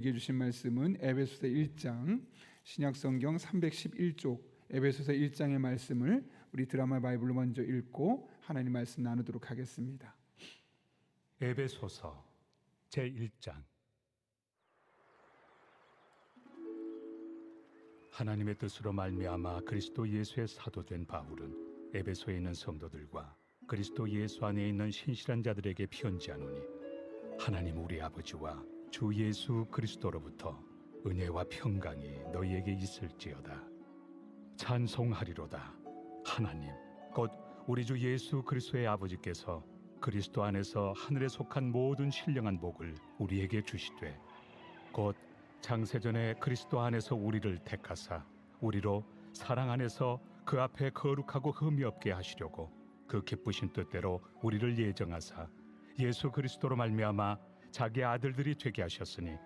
읽어 주신 말씀은 에베소서 1장 신약성경 311쪽 에베소서 1장의 말씀을 우리 드라마 바이블로 먼저 읽고 하나님 말씀 나누도록 하겠습니다. 에베소서 제1장. 하나님의 뜻으로 말미암아 그리스도 예수의 사도된 바울은 에베소에 있는 성도들과 그리스도 예수 안에 있는 신실한 자들에게 편지하노니, 하나님 우리 아버지와 주 예수 그리스도로부터 은혜와 평강이 너희에게 있을지어다. 찬송하리로다. 하나님 곧 우리 주 예수 그리스도의 아버지께서 그리스도 안에서 하늘에 속한 모든 신령한 복을 우리에게 주시되, 곧 창세전에 그리스도 안에서 우리를 택하사 우리로 사랑 안에서 그 앞에 거룩하고 흠이 없게 하시려고 그 기쁘신 뜻대로 우리를 예정하사 예수 그리스도로 말미암아 자기 아들들이 되게 하셨으니,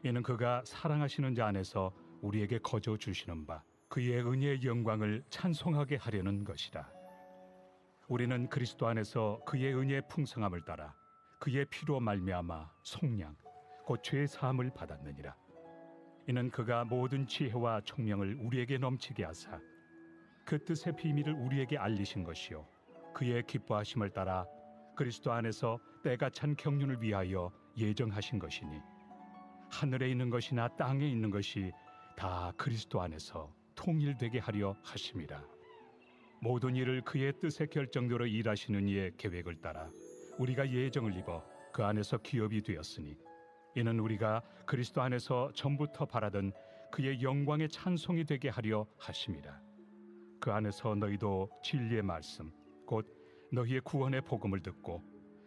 이는 그가 사랑하시는 자 안에서 우리에게 거저 주시는 바 그의 은혜의 영광을 찬송하게 하려는 것이라. 우리는 그리스도 안에서 그의 은혜의 풍성함을 따라 그의 피로 말미암아 속량 곧 죄의 사함을 받았느니라. 이는 그가 모든 지혜와 총명을 우리에게 넘치게 하사 그 뜻의 비밀을 우리에게 알리신 것이요, 그의 기뻐하심을 따라 그리스도 안에서 때가 찬 경륜을 위하여 예정하신 것이니, 하늘에 있는 것이나 땅에 있는 것이 다 그리스도 안에서 통일되게 하려 하심이라. 모든 일을 그의 뜻의 결정대로 일하시는 이의 계획을 따라 우리가 예정을 입어 그 안에서 기업이 되었으니, 이는 우리가 그리스도 안에서 전부터 바라던 그의 영광의 찬송이 되게 하려 하심이라. 그 안에서 너희도 진리의 말씀 곧 너희의 구원의 복음을 듣고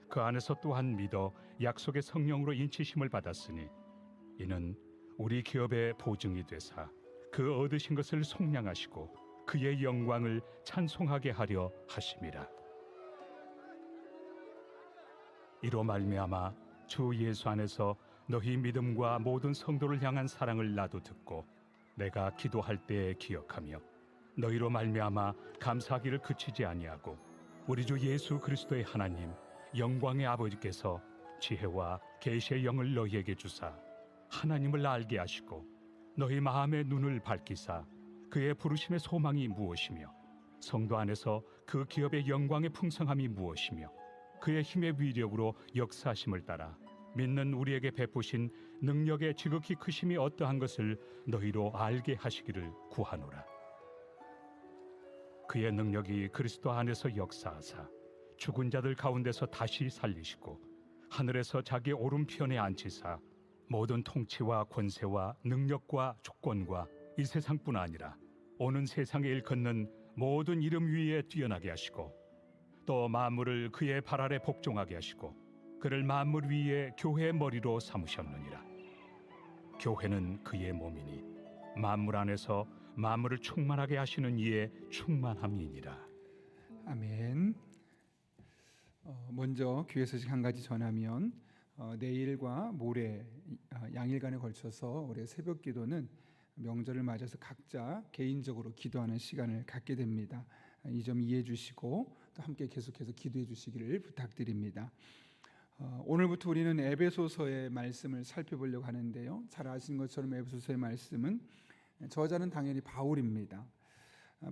그 안에서 또한 믿어 약속의 성령으로 인치심을 받았으니, 이는 우리 기업의 보증이 되사 그 얻으신 것을 속량하시고 그의 영광을 찬송하게 하려 하심이라. 이로 말미암아 주 예수 안에서 너희 믿음과 모든 성도를 향한 사랑을 나도 듣고 내가 기도할 때에 기억하며 너희로 말미암아 감사하기를 그치지 아니하고, 우리 주 예수 그리스도의 하나님 영광의 아버지께서 지혜와 계시의 영을 너희에게 주사 하나님을 알게 하시고 너희 마음의 눈을 밝히사 그의 부르심의 소망이 무엇이며 성도 안에서 그 기업의 영광의 풍성함이 무엇이며 그의 힘의 위력으로 역사하심을 따라 믿는 우리에게 베푸신 능력의 지극히 크심이 어떠한 것을 너희로 알게 하시기를 구하노라. 그의 능력이 그리스도 안에서 역사하사 죽은 자들 가운데서 다시 살리시고 하늘에서 자기 오른편에 앉히사 모든 통치와 권세와 능력과 주권과 이 세상뿐 아니라 오는 세상에 일컫는 모든 이름 위에 뛰어나게 하시고, 또 만물을 그의 발 아래 복종하게 하시고 그를 만물 위에 교회의 머리로 삼으셨느니라. 교회는 그의 몸이니 만물 안에서 만물을 충만하게 하시는 이의 충만함이니라. 아멘. 먼저 교회 소식 한 가지 전하면, 내일과 모레 양일간에 걸쳐서 올해 새벽 기도는 명절을 맞아서 각자 개인적으로 기도하는 시간을 갖게 됩니다. 이 점 이해해 주시고 또 함께 계속해서 기도해 주시기를 부탁드립니다. 오늘부터 우리는 에베소서의 말씀을 살펴보려고 하는데요, 잘 아시는 것처럼 에베소서의 말씀은 저자는 당연히 바울입니다.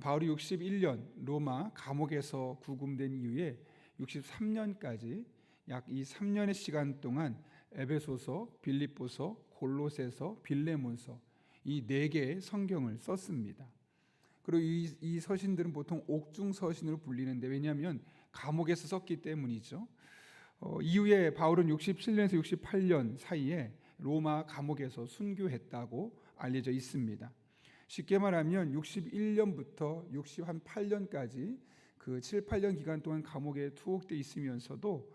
바울이 61년 로마 감옥에서 구금된 이후에 63년까지 약 이 3년의 시간 동안 에베소서, 빌립보서, 골로새서, 빌레몬서 이 4개의 성경을 썼습니다. 그리고 이 서신들은 보통 옥중 서신으로 불리는데, 왜냐하면 감옥에서 썼기 때문이죠. 이후에 바울은 67년에서 68년 사이에 로마 감옥에서 순교했다고 알려져 있습니다. 쉽게 말하면 61년부터 68년까지 그 7, 8년 기간 동안 감옥에 투옥돼 있으면서도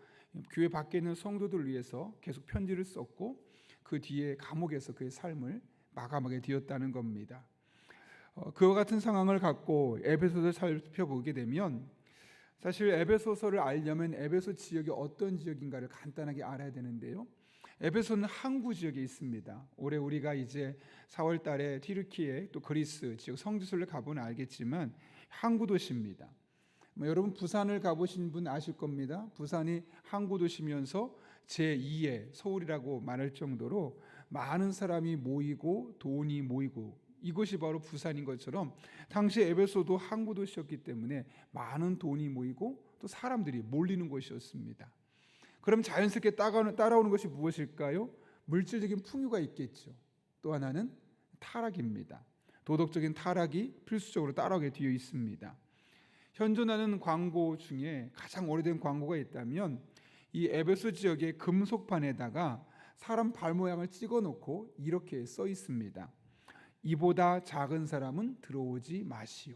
교회 밖에 있는 성도들을 위해서 계속 편지를 썼고, 그 뒤에 감옥에서 그의 삶을 마감하게 되었다는 겁니다. 그와 같은 상황을 갖고 에베소서를 살펴보게 되면, 사실 에베소서를 알려면 에베소 지역이 어떤 지역인가를 간단하게 알아야 되는데요, 에베소는 항구 지역에 있습니다. 올해 우리가 이제 4월 달에 튀르키예 또 그리스 지역 성지순례를 가보면 알겠지만 항구 도시입니다. 여러분 부산을 가보신 분 아실 겁니다. 부산이 항구 도시면서 제2의 서울이라고 말할 정도로 많은 사람이 모이고 돈이 모이고 이것이 바로 부산인 것처럼 당시 에베소도 항구 도시였기 때문에 많은 돈이 모이고 또 사람들이 몰리는 곳이었습니다. 그럼 자연스럽게 따라오는 것이 무엇일까요? 물질적인 풍요가 있겠죠. 또 하나는 타락입니다. 도덕적인 타락이 필수적으로 따라오게 되어 있습니다. 현존하는 광고 중에 가장 오래된 광고가 있다면 이 에베소 지역의 금속판에다가 사람 발 모양을 찍어 놓고 이렇게 써 있습니다. 이보다 작은 사람은 들어오지 마시오.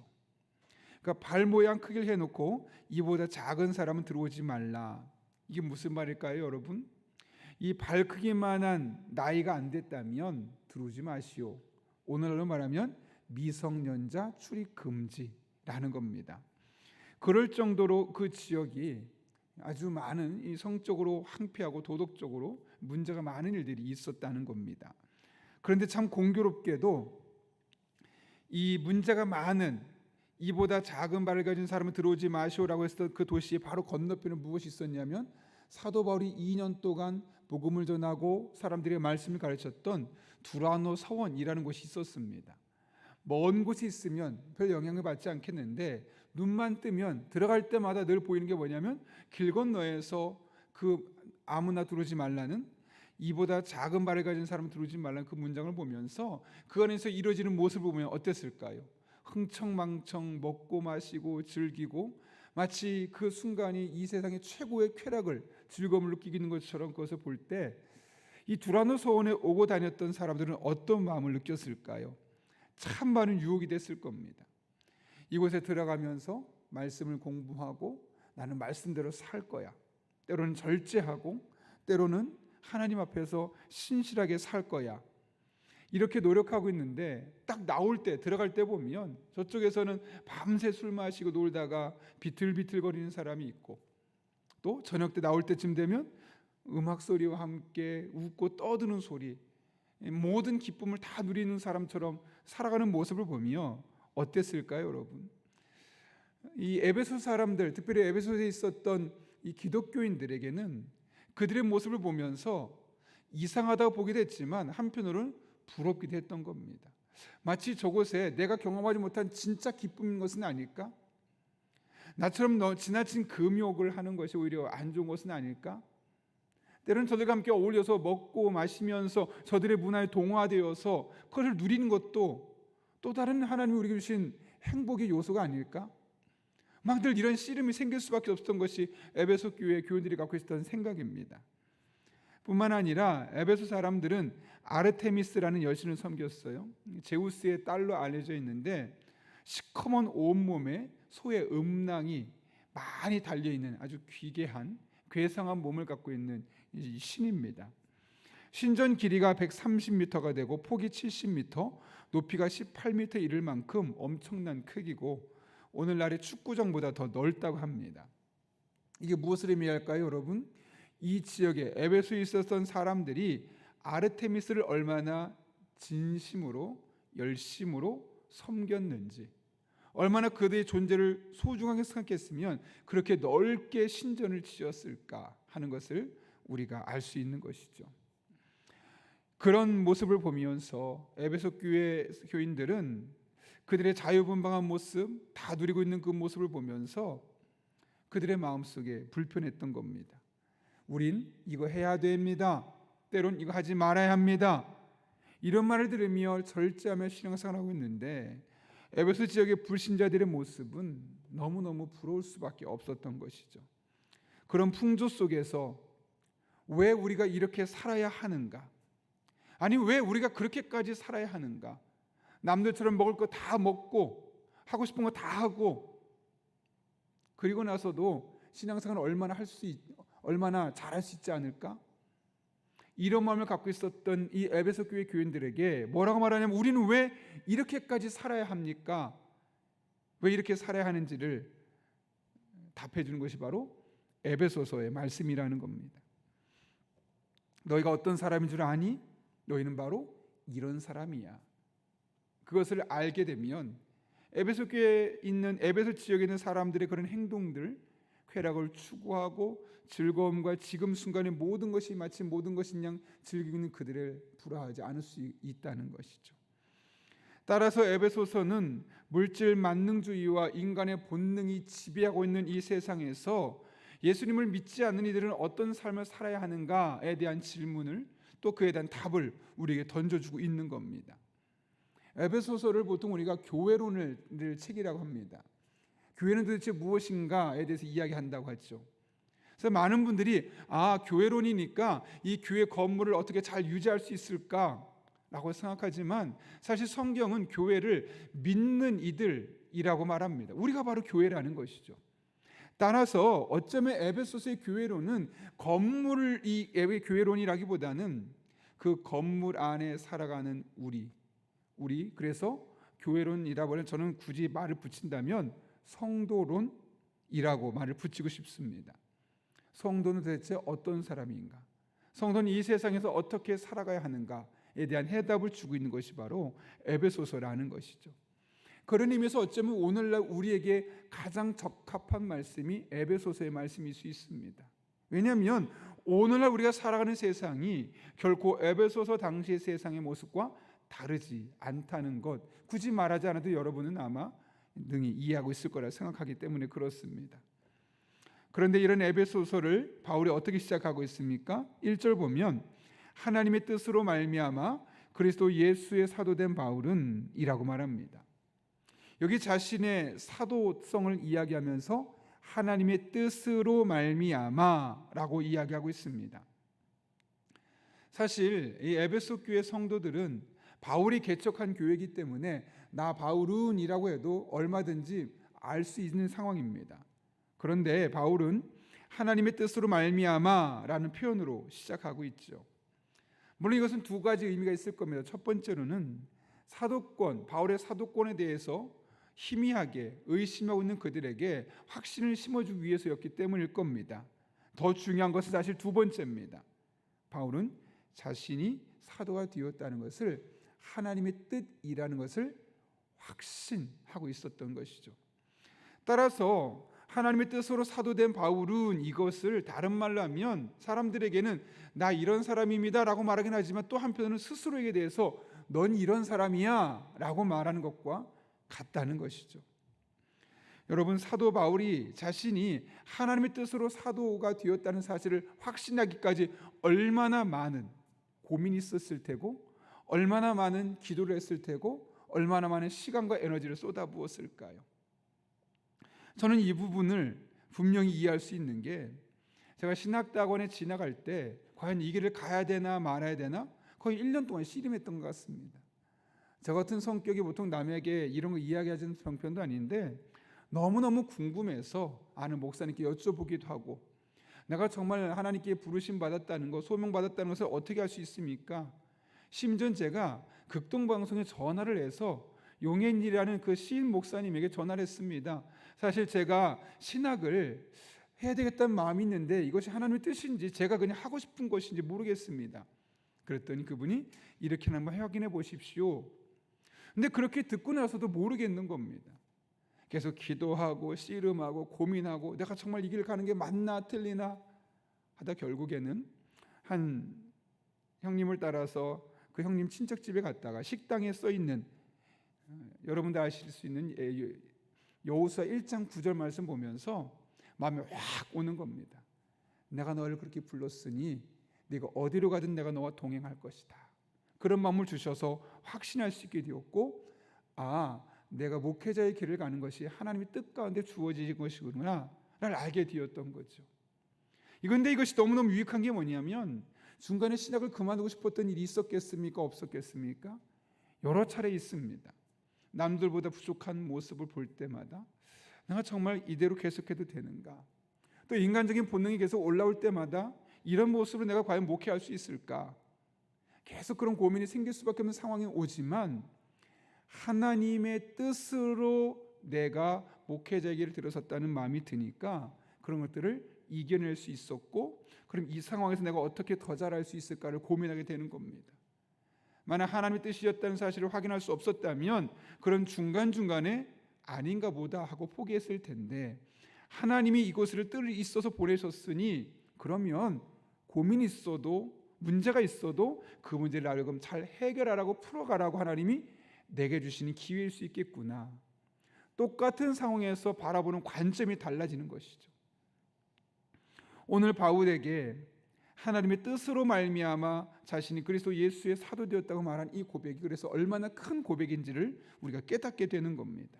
그러니까 발 모양 크기를 해놓고 이보다 작은 사람은 들어오지 말라. 이게 무슨 말일까요, 여러분? 이 발 크기만한 나이가 안 됐다면 들어오지 마시오. 오늘날로 말하면 미성년자 출입 금지라는 겁니다. 그럴 정도로 그 지역이 아주 많은 이 성적으로 황폐하고 도덕적으로 문제가 많은 일들이 있었다는 겁니다. 그런데 참 공교롭게도 이 문제가 많은 이보다 작은 발을 가진 사람은 들어오지 마시오라고 했던 그 도시의 바로 건너편에 무엇이 있었냐면 사도 바울이 2년 동안 복음을 전하고 사람들에게 말씀을 가르쳤던 두라노 서원이라는 곳이 있었습니다. 먼 곳에 있으면 별 영향을 받지 않겠는데 눈만 뜨면 들어갈 때마다 늘 보이는 게 뭐냐면 길 건너에서 그 아무나 들어오지 말라는 이보다 작은 발을 가진 사람은 들어오지 말라는 그 문장을 보면서 그 안에서 이루어지는 모습을 보면 어땠을까요? 흥청망청 먹고 마시고 즐기고 마치 그 순간이 이 세상의 최고의 쾌락을 즐거움을 느끼는 것처럼 그것을 볼 때 이 두라노 서원에 오고 다녔던 사람들은 어떤 마음을 느꼈을까요? 참 많은 유혹이 됐을 겁니다. 이곳에 들어가면서 말씀을 공부하고 나는 말씀대로 살 거야. 때로는 절제하고 때로는 하나님 앞에서 신실하게 살 거야. 이렇게 노력하고 있는데 딱 나올 때 들어갈 때 보면 저쪽에서는 밤새 술 마시고 놀다가 비틀비틀거리는 사람이 있고 또 저녁 때 나올 때쯤 되면 음악 소리와 함께 웃고 떠드는 소리, 모든 기쁨을 다 누리는 사람처럼 살아가는 모습을 보며 어땠을까요, 여러분? 이 에베소 사람들, 특별히 에베소에 있었던 이 기독교인들에게는 그들의 모습을 보면서 이상하다고 보기도 했지만 한편으로는 부럽기도 했던 겁니다. 마치 저곳에 내가 경험하지 못한 진짜 기쁨인 것은 아닐까? 나처럼 지나친 금욕을 하는 것이 오히려 안 좋은 것은 아닐까? 때로는 저들과 함께 어울려서 먹고 마시면서 저들의 문화에 동화되어서 그것을 누리는 것도 또 다른 하나님이 우리에게 주신 행복의 요소가 아닐까? 막 늘 이런 씨름이 생길 수밖에 없었던 것이 에베소 교회 교인들이 갖고 있었던 생각입니다. 뿐만 아니라 에베소 사람들은 아르테미스라는 여신을 섬겼어요. 제우스의 딸로 알려져 있는데 시커먼 온몸에 소의 음낭이 많이 달려있는 아주 귀괴한 괴상한 몸을 갖고 있는 신입니다. 신전 길이가 130m가 되고 폭이 70m, 높이가 18m 이를 만큼 엄청난 크기고 오늘날의 축구장보다 더 넓다고 합니다. 이게 무엇을 의미할까요, 여러분? 이 지역에 에베소에 있었던 사람들이 아르테미스를 얼마나 진심으로 열심으로 섬겼는지, 얼마나 그들의 존재를 소중하게 생각했으면 그렇게 넓게 신전을 지었을까 하는 것을 우리가 알 수 있는 것이죠. 그런 모습을 보면서 에베소 교회 교인들은 그들의 자유분방한 모습, 다 누리고 있는 그 모습을 보면서 그들의 마음속에 불편했던 겁니다. 우린 이거 해야 됩니다. 때론 이거 하지 말아야 합니다. 이런 말을 들으며 절제하며 신앙생활하고 있는데 에베소 지역의 불신자들의 모습은 너무너무 부러울 수밖에 없었던 것이죠. 그런 풍조 속에서 왜 우리가 이렇게 살아야 하는가? 아니 왜 우리가 그렇게까지 살아야 하는가? 남들처럼 먹을 거 다 먹고 하고 싶은 거 다 하고 그리고 나서도 신앙생활을 얼마나 잘할 수 있지 않을까? 이런 마음을 갖고 있었던 이 에베소 교회 교인들에게 뭐라고 말하냐면 우리는 왜 이렇게까지 살아야 합니까? 왜 이렇게 살아야 하는지를 답해 주는 것이 바로 에베소서의 말씀이라는 겁니다. 너희가 어떤 사람인 줄 아니? 너희는 바로 이런 사람이야. 그것을 알게 되면 에베소 교회에 있는 에베소 지역에 있는 사람들의 그런 행동들 쾌락을 추구하고 즐거움과 지금 순간의 모든 것이 마치 모든 것인 양 즐기는 그들을 불화하지 않을 수 있다는 것이죠. 따라서 에베소서는 물질 만능주의와 인간의 본능이 지배하고 있는 이 세상에서 예수님을 믿지 않는 이들은 어떤 삶을 살아야 하는가에 대한 질문을 또 그에 대한 답을 우리에게 던져주고 있는 겁니다. 에베소서를 보통 우리가 교회론을 책이라고 합니다. 교회는 도대체 무엇인가에 대해서 이야기한다고 하죠. 그래서 많은 분들이 교회론이니까 이 교회 건물을 어떻게 잘 유지할 수 있을까라고 생각하지만 사실 성경은 교회를 믿는 이들이라고 말합니다. 우리가 바로 교회라는 것이죠. 따라서 어쩌면 에베소서의 교회론은 건물이 교회론이라기보다는 그 건물 안에 살아가는 우리 그래서 교회론이라고 하면 저는 굳이 말을 붙인다면 성도론이라고 말을 붙이고 싶습니다. 성도는 도대체 어떤 사람인가? 성도는 이 세상에서 어떻게 살아가야 하는가에 대한 해답을 주고 있는 것이 바로 에베소서라는 것이죠. 그런 의미에서 어쩌면 오늘날 우리에게 가장 적합한 말씀이 에베소서의 말씀일 수 있습니다. 왜냐하면 오늘날 우리가 살아가는 세상이 결코 에베소서 당시의 세상의 모습과 다르지 않다는 것, 굳이 말하지 않아도 여러분은 아마 능히 이해하고 있을 거라 생각하기 때문에 그렇습니다. 그런데 이런 에베소서를 바울이 어떻게 시작하고 있습니까? 1절 보면 하나님의 뜻으로 말미암아 그리스도 예수의 사도된 바울은 이라고 말합니다. 여기 자신의 사도성을 이야기하면서 하나님의 뜻으로 말미암아라고 이야기하고 있습니다. 사실 이 에베소 교회 성도들은 바울이 개척한 교회이기 때문에 나 바울은이라고 해도 얼마든지 알 수 있는 상황입니다. 그런데 바울은 하나님의 뜻으로 말미암아라는 표현으로 시작하고 있죠. 물론 이것은 두 가지 의미가 있을 겁니다. 첫 번째로는 사도권, 바울의 사도권에 대해서 희미하게 의심하고 있는 그들에게 확신을 심어주기 위해서였기 때문일 겁니다. 더 중요한 것은 사실 두 번째입니다. 바울은 자신이 사도가 되었다는 것을 하나님의 뜻이라는 것을 확신하고 있었던 것이죠. 따라서 하나님의 뜻으로 사도된 바울은 이것을 다른 말로 하면 사람들에게는 나 이런 사람입니다 라고 말하긴 하지만 또 한편으로는 스스로에게 대해서 넌 이런 사람이야 라고 말하는 것과 같다는 것이죠. 여러분, 사도 바울이 자신이 하나님의 뜻으로 사도가 되었다는 사실을 확신하기까지 얼마나 많은 고민이 있었을 테고 얼마나 많은 기도를 했을 테고 얼마나 많은 시간과 에너지를 쏟아부었을까요? 저는 이 부분을 분명히 이해할 수 있는 게 제가 신학대학원에 지나갈 때 과연 이 길을 가야 되나 말아야 되나 거의 1년 동안 씨름했던 것 같습니다. 저 같은 성격이 보통 남에게 이런 거 이야기하는 형편도 아닌데 너무너무 궁금해서 아는 목사님께 여쭤보기도 하고 내가 정말 하나님께 부르심 받았다는 것, 소명 받았다는 것을 어떻게 할 수 있습니까? 심지어 제가 극동방송에 전화를 해서 용현이라는 그 시인 목사님에게 전화를 했습니다. 사실 제가 신학을 해야 되겠다는 마음이 있는데 이것이 하나님의 뜻인지 제가 그냥 하고 싶은 것인지 모르겠습니다. 그랬더니 그분이 이렇게 한번 확인해 보십시오. 근데 그렇게 듣고 나서도 모르겠는 겁니다. 계속 기도하고 씨름하고 고민하고 내가 정말 이 길을 가는 게 맞나 틀리나 하다 결국에는 한 형님을 따라서 그 형님 친척집에 갔다가 식당에 써 있는 여러분들 아실 수 있는 여호수아 1장 9절 말씀 보면서 마음에 확 오는 겁니다. 내가 너를 그렇게 불렀으니 네가 어디로 가든 내가 너와 동행할 것이다. 그런 마음을 주셔서 확신할 수 있게 되었고 내가 목회자의 길을 가는 것이 하나님의 뜻 가운데 주어진 것이구나 를 알게 되었던 거죠. 그런데 이것이 너무너무 유익한 게 뭐냐면 중간에 신학을 그만두고 싶었던 일이 있었겠습니까? 없었겠습니까? 여러 차례 있습니다. 남들보다 부족한 모습을 볼 때마다 내가 정말 이대로 계속해도 되는가? 또 인간적인 본능이 계속 올라올 때마다 이런 모습으로 내가 과연 목회할 수 있을까? 계속 그런 고민이 생길 수밖에 없는 상황이 오지만 하나님의 뜻으로 내가 목회자의 길을 들어섰다는 마음이 드니까 그런 것들을 이겨낼 수 있었고 그럼 이 상황에서 내가 어떻게 더 잘할 수 있을까를 고민하게 되는 겁니다. 만약 하나님의 뜻이었다는 사실을 확인할 수 없었다면 그런 중간중간에 아닌가 보다 하고 포기했을 텐데 하나님이 이곳을 뜰 있어서 보내셨으니 그러면 고민이 있어도 문제가 있어도 그 문제를 하여금 잘 해결하라고 풀어가라고 하나님이 내게 주시는 기회일 수 있겠구나. 똑같은 상황에서 바라보는 관점이 달라지는 것이죠. 오늘 바울에게 하나님의 뜻으로 말미암아 자신이 그리스도 예수의 사도 되었다고 말한 이 고백이 그래서 얼마나 큰 고백인지를 우리가 깨닫게 되는 겁니다.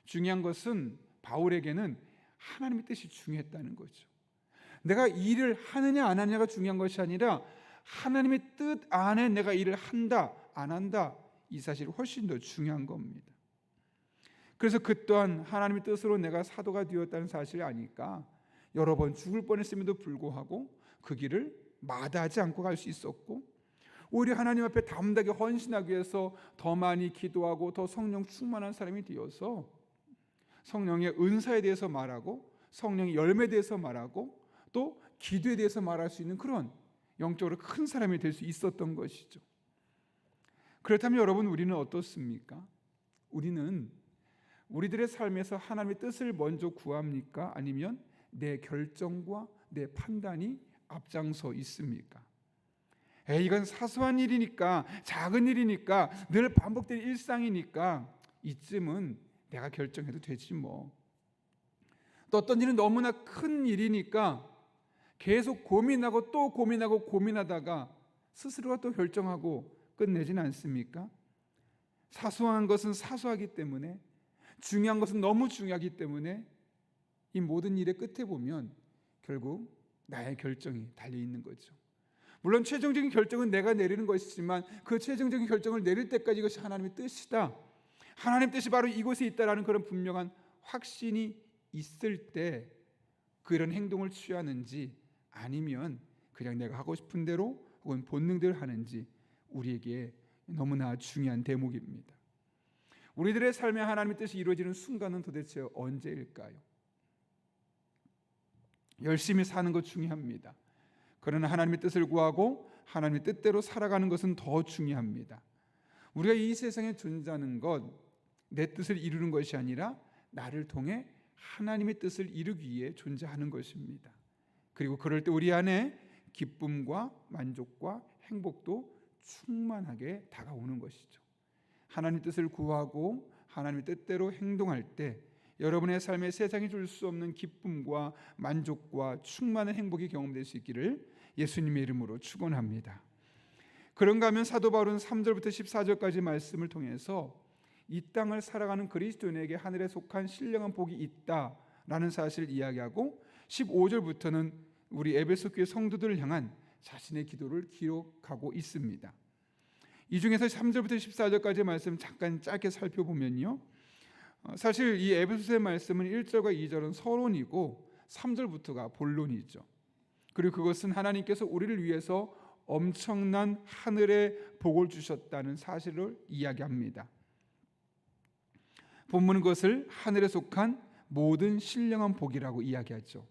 중요한 것은 바울에게는 하나님의 뜻이 중요했다는 거죠. 내가 일을 하느냐 안 하느냐가 중요한 것이 아니라 하나님의 뜻 안에 내가 일을 한다 안 한다, 이 사실이 훨씬 더 중요한 겁니다. 그래서 그 또한 하나님의 뜻으로 내가 사도가 되었다는 사실을 아니까 여러 번 죽을 뻔했음에도 불구하고 그 길을 마다하지 않고 갈 수 있었고, 오히려 하나님 앞에 담대하게 헌신하기 위해서 더 많이 기도하고 더 성령 충만한 사람이 되어서 성령의 은사에 대해서 말하고 성령의 열매에 대해서 말하고 또 기도에 대해서 말할 수 있는 그런 영적으로 큰 사람이 될 수 있었던 것이죠. 그렇다면 여러분, 우리는 어떻습니까? 우리는 우리들의 삶에서 하나님의 뜻을 먼저 구합니까? 아니면 내 결정과 내 판단이 앞장서 있습니까? 이건 사소한 일이니까, 작은 일이니까, 늘 반복되는 일상이니까 이쯤은 내가 결정해도 되지 뭐. 또 어떤 일은 너무나 큰 일이니까 계속 고민하고 또 고민하고 고민하다가 스스로가 또 결정하고 끝내지는 않습니까? 사소한 것은 사소하기 때문에, 중요한 것은 너무 중요하기 때문에 이 모든 일의 끝에 보면 결국 나의 결정이 달려있는 거죠. 물론 최종적인 결정은 내가 내리는 것이지만 그 최종적인 결정을 내릴 때까지 이것이 하나님의 뜻이다, 하나님의 뜻이 바로 이곳에 있다라는 그런 분명한 확신이 있을 때 그런 행동을 취하는지 아니면 그냥 내가 하고 싶은 대로 혹은 본능대로 하는지 우리에게 너무나 중요한 대목입니다. 우리들의 삶에 하나님의 뜻이 이루어지는 순간은 도대체 언제일까요? 열심히 사는 것 중요합니다. 그러나 하나님의 뜻을 구하고 하나님의 뜻대로 살아가는 것은 더 중요합니다. 우리가 이 세상에 존재하는 것, 내 뜻을 이루는 것이 아니라 나를 통해 하나님의 뜻을 이루기 위해 존재하는 것입니다. 그리고 그럴 때 우리 안에 기쁨과 만족과 행복도 충만하게 다가오는 것이죠. 하나님의 뜻을 구하고 하나님의 뜻대로 행동할 때 여러분의 삶에 세상이 줄 수 없는 기쁨과 만족과 충만한 행복이 경험될 수 있기를 예수님의 이름으로 축원합니다. 그런가 하면 사도 바울은 3절부터 14절까지 말씀을 통해서 이 땅을 살아가는 그리스도인에게 하늘에 속한 신령한 복이 있다라는 사실을 이야기하고 15절부터는 우리 에베소 교회 성도들을 향한 자신의 기도를 기록하고 있습니다. 이 중에서 3절부터 14절까지 말씀 잠깐 짧게 살펴보면요, 사실 이 에베소서의 말씀은 1절과 2절은 서론이고 3절부터가 본론이죠. 그리고 그것은 하나님께서 우리를 위해서 엄청난 하늘의 복을 주셨다는 사실을 이야기합니다. 본문은 그것을 하늘에 속한 모든 신령한 복이라고 이야기하죠.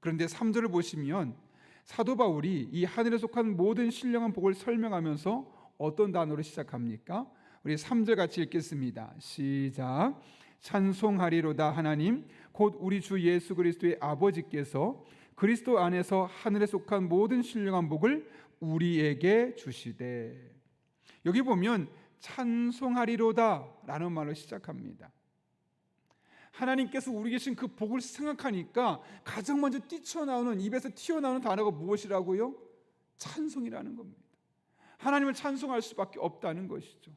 그런데 3절을 보시면 사도 바울이 이 하늘에 속한 모든 신령한 복을 설명하면서 어떤 단어로 시작합니까? 우리 3절 같이 읽겠습니다. 시작. 찬송하리로다 하나님 곧 우리 주 예수 그리스도의 아버지께서 그리스도 안에서 하늘에 속한 모든 신령한 복을 우리에게 주시되. 여기 보면 찬송하리로다 라는 말로 시작합니다. 하나님께서 우리 계신 그 복을 생각하니까 가장 먼저 뛰쳐나오는, 입에서 튀어나오는 단어가 무엇이라고요? 찬송이라는 겁니다. 하나님을 찬송할 수밖에 없다는 것이죠.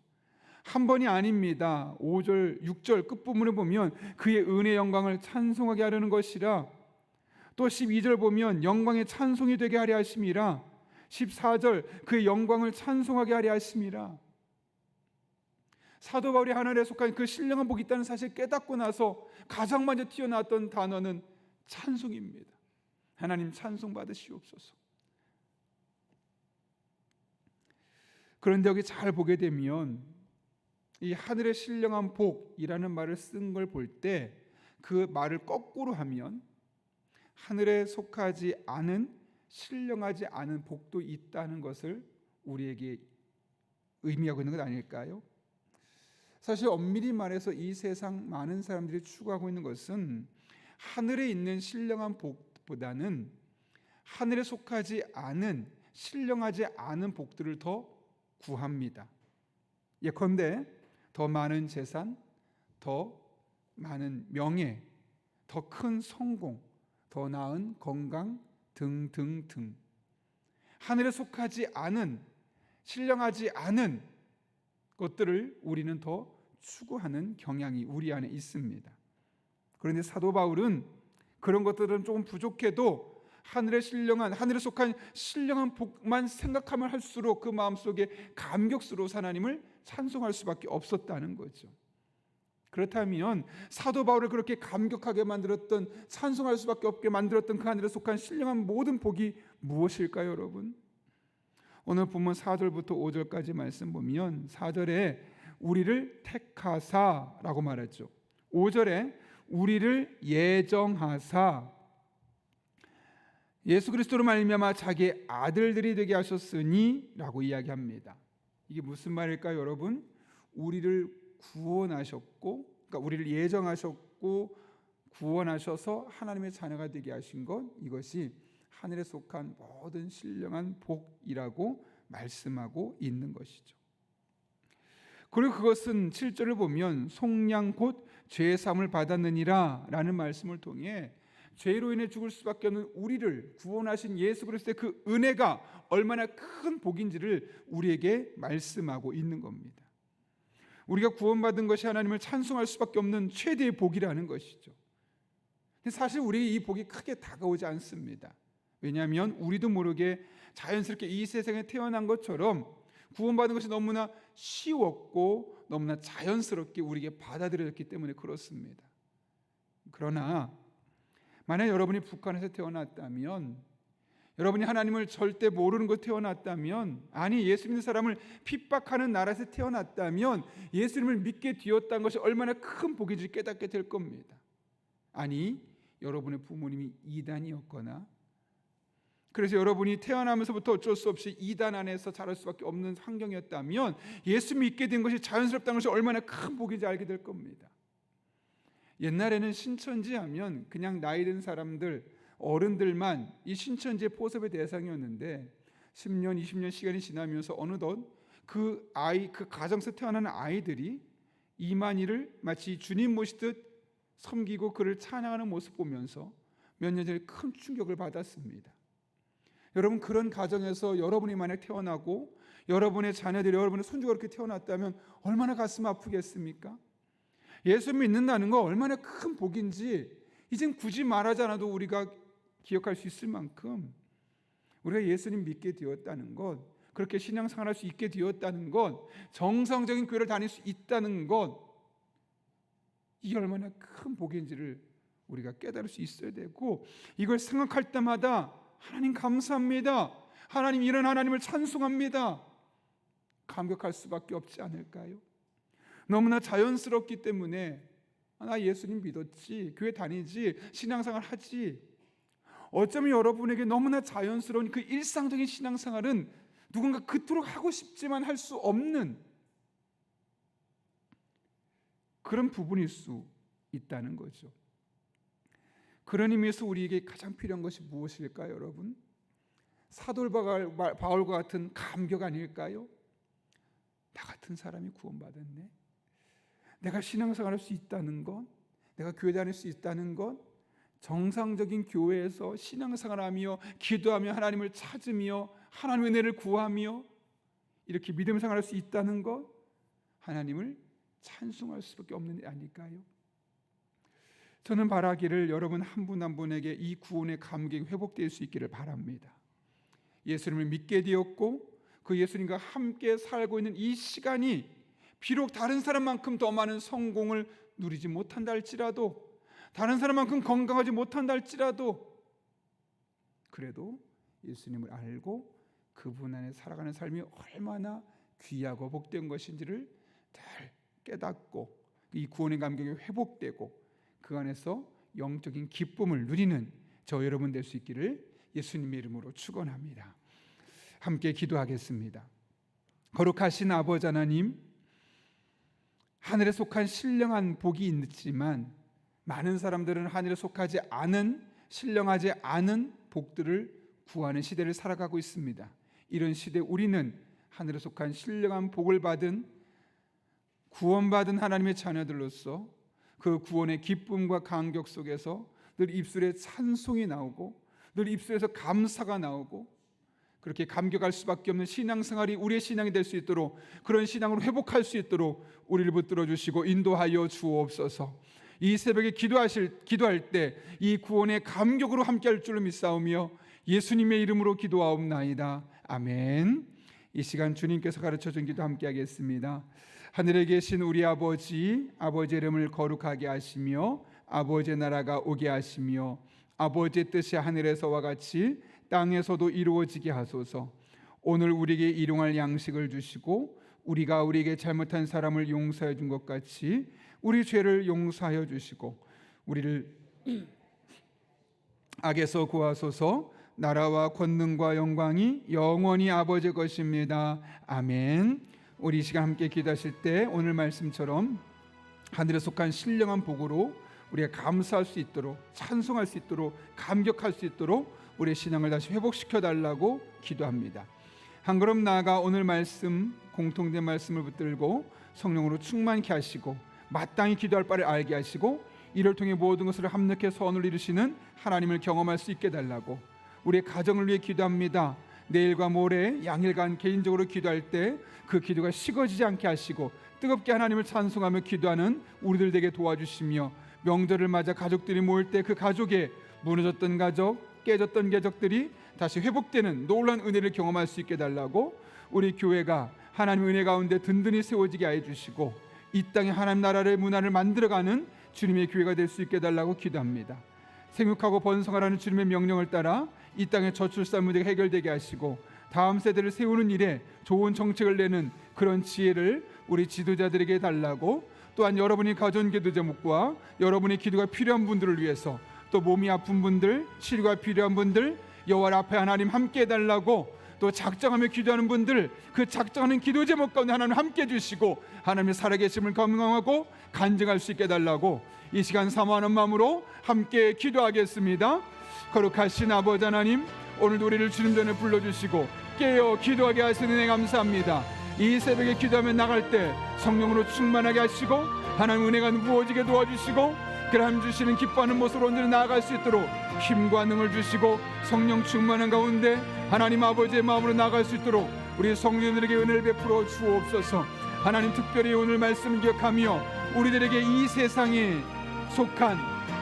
한 번이 아닙니다. 5절, 6절 끝부분을 보면 그의 은혜 영광을 찬송하게 하려는 것이라, 또 12절 보면 영광의 찬송이 되게 하려 하심이라, 14절 그의 영광을 찬송하게 하려 하심이라. 사도 바울이 하늘에 속한 그 신령한 복이 있다는 사실을 깨닫고 나서 가장 먼저 튀어나왔던 단어는 찬송입니다. 하나님 찬송 받으시옵소서. 그런데 여기 잘 보게 되면 이 하늘의 신령한 복이라는 말을 쓴 걸 볼 때 그 말을 거꾸로 하면 하늘에 속하지 않은 신령하지 않은 복도 있다는 것을 우리에게 의미하고 있는 것 아닐까요? 사실 엄밀히 말해서 이 세상 많은 사람들이 추구하고 있는 것은 하늘에 있는 신령한 복보다는 하늘에 속하지 않은 신령하지 않은 복들을 더 구합니다. 예컨대 더 많은 재산, 더 많은 명예, 더 큰 성공, 더 나은 건강 등등등. 하늘에 속하지 않은 신령하지 않은 것들을 우리는 더 추구하는 경향이 우리 안에 있습니다. 그런데 사도 바울은 그런 것들은 조금 부족해도 하늘에 속한 신령한 복만 생각하면 할수록 그 마음속에 감격스러워 하나님을 찬송할 수밖에 없었다는 거죠. 그렇다면 사도 바울을 그렇게 감격하게 만들었던, 찬송할 수밖에 없게 만들었던 그 하늘에 속한 신령한 모든 복이 무엇일까요, 여러분? 오늘 본문 4절부터 5절까지 말씀 보면 4절에 우리를 택하사라고 말했죠. 5절에 우리를 예정하사 예수 그리스도로 말미암아 자기의 아들들이 되게 하셨으니 라고 이야기합니다. 이게 무슨 말일까요, 여러분? 우리를 구원하셨고, 그러니까 우리를 예정하셨고 구원하셔서 하나님의 자녀가 되게 하신 것, 이것이 하늘에 속한 모든 신령한 복이라고 말씀하고 있는 것이죠. 그리고 그것은 7절을 보면 속량 곧 죄의 사함을 받았느니라 라는 말씀을 통해 죄로 인해 죽을 수밖에 없는 우리를 구원하신 예수 그리스도의 그 은혜가 얼마나 큰 복인지를 우리에게 말씀하고 있는 겁니다. 우리가 구원받은 것이 하나님을 찬송할 수밖에 없는 최대의 복이라는 것이죠. 근데 사실 우리 이 복이 크게 다가오지 않습니다. 왜냐하면 우리도 모르게 자연스럽게 이 세상에 태어난 것처럼 구원받은 것이 너무나 쉬웠고 너무나 자연스럽게 우리에게 받아들여졌기 때문에 그렇습니다. 그러나 만약 여러분이 북한에서 태어났다면, 여러분이 하나님을 절대 모르는 곳 태어났다면, 아니 예수 믿는 사람을 핍박하는 나라에서 태어났다면 예수님을 믿게 되었다는 것이 얼마나 큰 복인지 깨닫게 될 겁니다. 아니 여러분의 부모님이 이단이었거나, 그래서 여러분이 태어나면서부터 어쩔 수 없이 이단 안에서 자랄 수밖에 없는 환경이었다면 예수 믿게 된 것이 자연스럽다는 것이 얼마나 큰 복인지 알게 될 겁니다. 옛날에는 신천지 하면 그냥 나이 든 사람들, 어른들만 이 신천지의 포섭의 대상이었는데 10년, 20년 시간이 지나면서 어느덧 그 가정에서 태어나는 아이들이 이만희를 마치 주님 모시듯 섬기고 그를 찬양하는 모습 보면서 몇 년 전에 큰 충격을 받았습니다. 여러분, 그런 가정에서 여러분이 만약 태어나고 여러분의 자녀들이, 여러분의 손주가 그렇게 태어났다면 얼마나 가슴 아프겠습니까? 예수 믿는다는 거 얼마나 큰 복인지 이젠 굳이 말하지 않아도 우리가 기억할 수 있을 만큼 우리가 예수님 믿게 되었다는 것, 그렇게 신앙생활할 수 있게 되었다는 것, 정상적인 교회를 다닐 수 있다는 것, 이게 얼마나 큰 복인지를 우리가 깨달을 수 있어야 되고, 이걸 생각할 때마다 하나님 감사합니다, 하나님 이런 하나님을 찬송합니다, 감격할 수밖에 없지 않을까요? 너무나 자연스럽기 때문에 나 예수님 믿었지, 교회 다니지, 신앙생활 하지. 어쩌면 여러분에게 너무나 자연스러운 그 일상적인 신앙생활은 누군가 그토록 하고 싶지만 할 수 없는 그런 부분일 수 있다는 거죠. 그런 의미에서 우리에게 가장 필요한 것이 무엇일까요, 여러분? 사도 바울과 같은 감격 아닐까요? 나 같은 사람이 구원받았네, 내가 신앙생활할 수 있다는 것, 내가 교회 다닐 수 있다는 것, 정상적인 교회에서 신앙생활하며 기도하며 하나님을 찾으며 하나님의 은혜를 구하며 이렇게 믿음 생활할 수 있다는 것, 하나님을 찬송할 수밖에 없는 일 아닐까요? 저는 바라기를 여러분 한 분 한 분에게 이 구원의 감격이 회복될 수 있기를 바랍니다. 예수님을 믿게 되었고 그 예수님과 함께 살고 있는 이 시간이 비록 다른 사람만큼 더 많은 성공을 누리지 못한다 할지라도, 다른 사람만큼 건강하지 못한다 할지라도, 그래도 예수님을 알고 그분 안에 살아가는 삶이 얼마나 귀하고 복된 것인지를 잘 깨닫고 이 구원의 감격이 회복되고 그 안에서 영적인 기쁨을 누리는 저 여러분 될 수 있기를 예수님의 이름으로 축원합니다. 함께 기도하겠습니다. 거룩하신 아버지 하나님, 하늘에 속한 신령한 복이 있지만 많은 사람들은 하늘에 속하지 않은, 신령하지 않은 복들을 구하는 시대를 살아가고 있습니다. 이런 시대 우리는 하늘에 속한 신령한 복을 받은, 구원받은 하나님의 자녀들로서 그 구원의 기쁨과 감격 속에서 늘 입술에 찬송이 나오고 늘 입술에서 감사가 나오고 그렇게 감격할 수밖에 없는 신앙생활이 우리의 신앙이 될 수 있도록, 그런 신앙으로 회복할 수 있도록 우리를 붙들어 주시고 인도하여 주옵소서. 이 새벽에 기도할 때 이 구원의 감격으로 함께할 줄로 믿사오며 예수님의 이름으로 기도하옵나이다. 아멘. 이 시간 주님께서 가르쳐준 기도 함께하겠습니다. 하늘에 계신 우리 아버지, 아버지의 이름을 거룩하게 하시며 아버지의 나라가 오게 하시며 아버지의 뜻이 하늘에서와 같이 땅에서도 이루어지게 하소서. 오늘 우리에게 일용할 양식을 주시고 우리가 우리에게 잘못한 사람을 용서해 준 것 같이 우리 죄를 용서하여 주시고 우리를 악에서 구하소서. 나라와 권능과 영광이 영원히 아버지의 것입니다. 아멘. 우리 이 시간 함께 기도하실 때 오늘 말씀처럼 하늘에 속한 신령한 복으로 우리가 감사할 수 있도록, 찬송할 수 있도록, 감격할 수 있도록 우리의 신앙을 다시 회복시켜 달라고 기도합니다. 한 걸음 나아가 오늘 말씀, 공통된 말씀을 붙들고 성령으로 충만케 하시고 마땅히 기도할 바를 알게 하시고 이를 통해 모든 것을 합력해 선을 이루시는 하나님을 경험할 수 있게 달라고 우리의 가정을 위해 기도합니다. 내일과 모레 양일간 개인적으로 기도할 때 그 기도가 식어지지 않게 하시고 뜨겁게 하나님을 찬송하며 기도하는 우리들 되게 도와주시며 명절을 맞아 가족들이 모일 때 그 가족에 무너졌던 가족, 깨졌던 가족들이 다시 회복되는 놀라운 은혜를 경험할 수 있게 달라고 우리 교회가 하나님의 은혜 가운데 든든히 세워지게 해 주시고 이 땅에 하나님 나라의 문화를 만들어가는 주님의 교회가 될 수 있게 달라고 기도합니다. 생육하고 번성하라는 주님의 명령을 따라 이 땅의 저출산 문제가 해결되게 하시고 다음 세대를 세우는 일에 좋은 정책을 내는 그런 지혜를 우리 지도자들에게 달라고, 또한 여러분이 가져온 기도 제목과 여러분의 기도가 필요한 분들을 위해서 또 몸이 아픈 분들, 치료가 필요한 분들 여호와 앞에 하나님 함께 해달라고, 또 작정하며 기도하는 분들 그 작정하는 기도 제목 가운데 하나님 함께 해주시고 하나님의 살아계심을 경험하고 간증할 수 있게 해달라고 이 시간 사모하는 마음으로 함께 기도하겠습니다. 거룩하신 아버지 하나님, 오늘도 우리를 주님 전에 불러주시고 깨어 기도하게 하시는 은혜 감사합니다. 이 새벽에 기도하며 나갈 때 성령으로 충만하게 하시고 하나님 은혜가 부어지게 도와주시고 하나님 주시는 기뻐하는 모습으로 언제나 나아갈 수 있도록 힘과 능을 주시고 성령 충만한 가운데 하나님 아버지의 마음으로 나아갈 수 있도록 우리 성도들에게 은혜를 베풀어 주옵소서. 하나님 특별히 오늘 말씀을 기억하며 우리들에게 이 세상에 속한,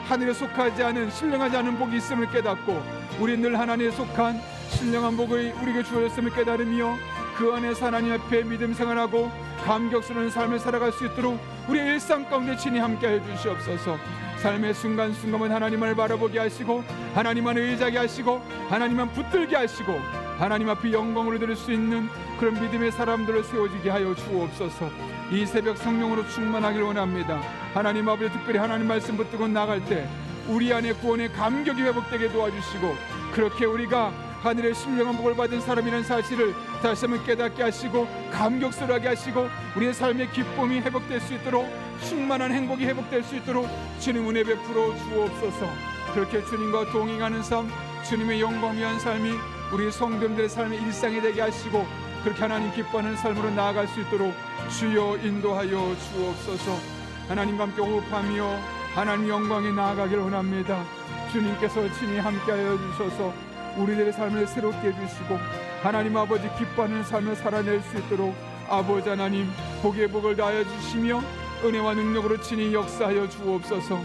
하늘에 속하지 않은, 신령하지 않은 복이 있음을 깨닫고 우리 늘 하나님에 속한 신령한 복을 우리에게 주어졌음을 깨달으며 그 안에서 하나님 앞에 믿음 생활하고 감격스러운 삶을 살아갈 수 있도록 우리의 일상 가운데 친히 함께해 주시옵소서. 삶의 순간순간은 하나님을 바라보게 하시고 하나님만 의지하게 하시고 하나님만 붙들게 하시고 하나님 앞에 영광을 드릴 수 있는 그런 믿음의 사람들을 세워지게 하여 주옵소서. 이 새벽 성령으로 충만하길 원합니다. 하나님 아버지, 특별히 하나님 말씀 붙들고 나갈 때 우리 안에 구원의 감격이 회복되게 도와주시고 그렇게 우리가 하늘의 신령한 복을 받은 사람이라는 사실을 다시 한번 깨닫게 하시고 감격스러워하게 하시고 우리의 삶의 기쁨이 회복될 수 있도록, 충만한 행복이 회복될 수 있도록 주님 은혜 베풀어 주옵소서. 그렇게 주님과 동행하는 삶, 주님의 영광 위한 삶이 우리 성도들의 삶의 일상이 되게 하시고 그렇게 하나님 기뻐하는 삶으로 나아갈 수 있도록 주여 인도하여 주옵소서. 하나님과 함께 호흡하며 하나님 영광에 나아가길 원합니다. 주님께서 친히 함께하여 주셔서 우리들의 삶을 새롭게 해주시고 하나님 아버지 기뻐하는 삶을 살아낼 수 있도록 아버지 하나님 복의 복을 다하여 주시며 은혜와 능력으로 친히 역사하여 주옵소서.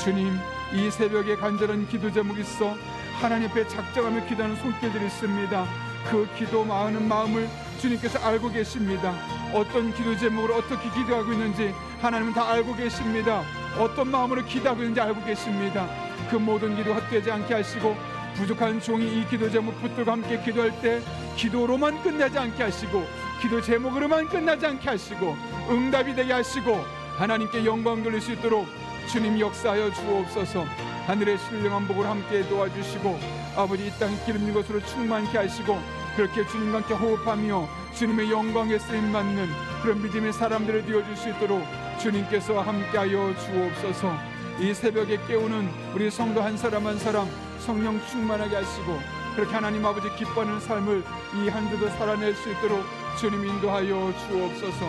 주님, 이 새벽에 간절한 기도 제목이 있어 하나님 앞에 작정하며 기도하는 손길들이 있습니다. 그 기도 많은 마음을 주님께서 알고 계십니다. 어떤 기도 제목으로 어떻게 기도하고 있는지 하나님은 다 알고 계십니다. 어떤 마음으로 기도하고 있는지 알고 계십니다. 그 모든 기도 헛되지 않게 하시고 부족한 종이 이 기도 제목 붙들고 함께 기도할 때 기도로만 끝나지 않게 하시고 기도 제목으로만 끝나지 않게 하시고 응답이 되게 하시고 하나님께 영광 돌릴 수 있도록 주님 역사하여 주옵소서. 하늘의 신령한 복을 함께 도와주시고 아버지 이 땅 기름진 것으로 충만케 하시고 그렇게 주님과 함께 호흡하며 주님의 영광에 쓰임받는 그런 믿음의 사람들을 되어줄 수 있도록 주님께서 함께하여 주옵소서. 이 새벽에 깨우는 우리 성도 한 사람 한 사람 성령 충만하게 하시고 그렇게 하나님 아버지 기뻐하는 삶을 이 한 주도 살아낼 수 있도록 주님 인도하여 주옵소서.